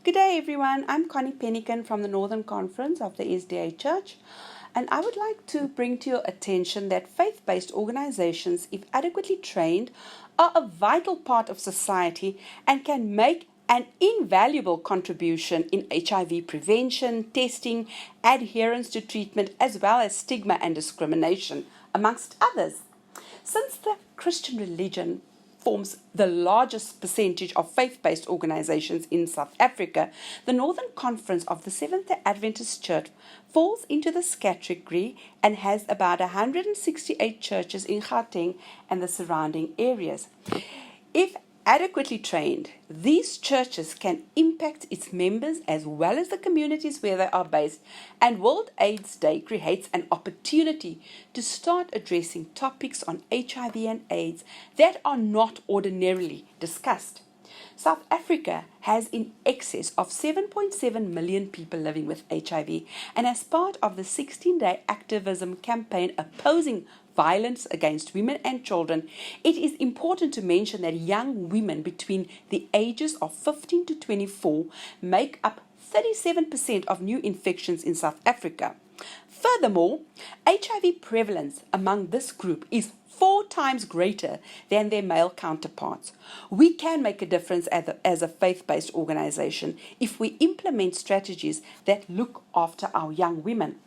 Good day, everyone. I'm Connie Penniken from the Northern Conference of the SDA Church, and I would like to bring to your attention that faith-based organizations, if adequately trained, are a vital part of society and can make an invaluable contribution in HIV prevention, testing, adherence to treatment, as well as stigma and discrimination, amongst others. Since the Christian religion forms the largest percentage of faith-based organizations in South Africa, the Northern Conference of the Seventh-day Adventist Church falls into this category and has about 168 churches in Gauteng and the surrounding areas. If adequately trained, these churches can impact its members as well as the communities where they are based, and World AIDS Day creates an opportunity to start addressing topics on HIV and AIDS that are not ordinarily discussed. South Africa has in excess of 7.7 million people living with HIV, and as part of the 16-day Activism campaign opposing violence against women and children, it is important to mention that young women between the ages of 15 to 24 make up 37% of new infections in South Africa. Furthermore, HIV prevalence among this group is 4 times greater than their male counterparts. We can make a difference as a faith-based organization if we implement strategies that look after our young women.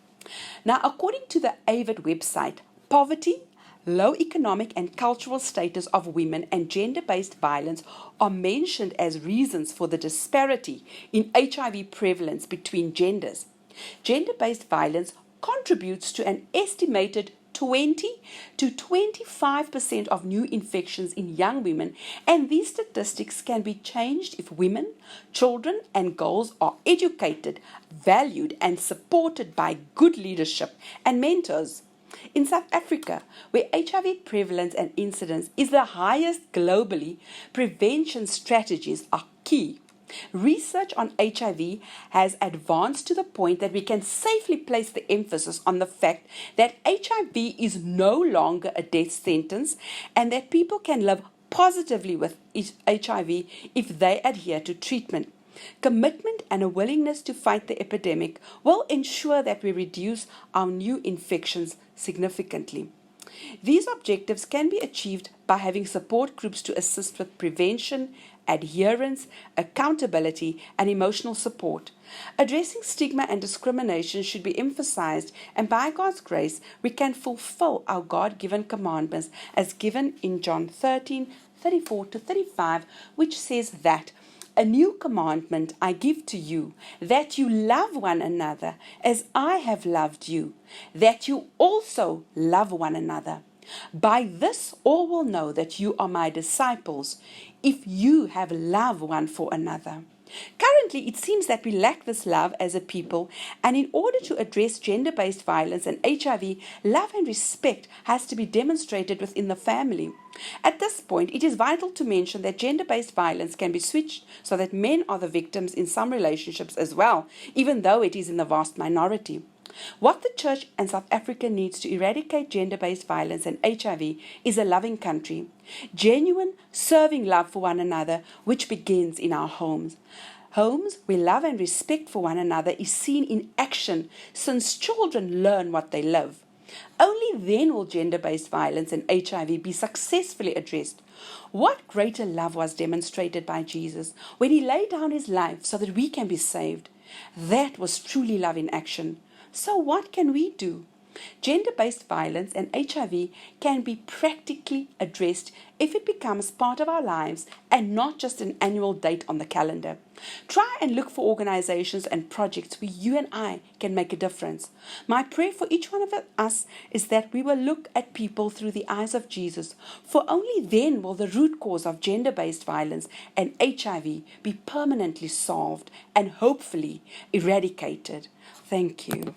Now, according to the AVID website, poverty, low economic and cultural status of women, and gender-based violence are mentioned as reasons for the disparity in HIV prevalence between genders. Gender-based violence contributes to an estimated 20 to 25% of new infections in young women, and these statistics can be changed if women, children, and girls are educated, valued, and supported by good leadership and mentors. In South Africa, where HIV prevalence and incidence is the highest globally, prevention strategies are key. Research on HIV has advanced to the point that we can safely place the emphasis on the fact that HIV is no longer a death sentence and that people can live positively with HIV if they adhere to treatment. Commitment and a willingness to fight the epidemic will ensure that we reduce our new infections significantly. These objectives can be achieved by having support groups to assist with prevention, adherence, accountability, and emotional support. Addressing stigma and discrimination should be emphasized, and by God's grace, we can fulfill our God-given commandments as given in John 13:34-35, which says that a new commandment I give to you, that you love one another as I have loved you, that you also love one another. By this all will know that you are my disciples, if you have love one for another. Currently, it seems that we lack this love as a people, and in order to address gender-based violence and HIV, love and respect has to be demonstrated within the family. At this point, it is vital to mention that gender-based violence can be switched so that men are the victims in some relationships as well, even though it is in the vast minority. What the Church and South Africa needs to eradicate gender-based violence and HIV is a loving country, genuine, serving love for one another, which begins in our homes. Homes where love and respect for one another is seen in action, since children learn what they live. Only then will gender-based violence and HIV be successfully addressed. What greater love was demonstrated by Jesus when he laid down his life so that we can be saved? That was truly love in action. So what can we do? Gender-based violence and HIV can be practically addressed if it becomes part of our lives and not just an annual date on the calendar. Try and look for organizations and projects where you and I can make a difference. My prayer for each one of us is that we will look at people through the eyes of Jesus, for only then will the root cause of gender-based violence and HIV be permanently solved and hopefully eradicated. Thank you.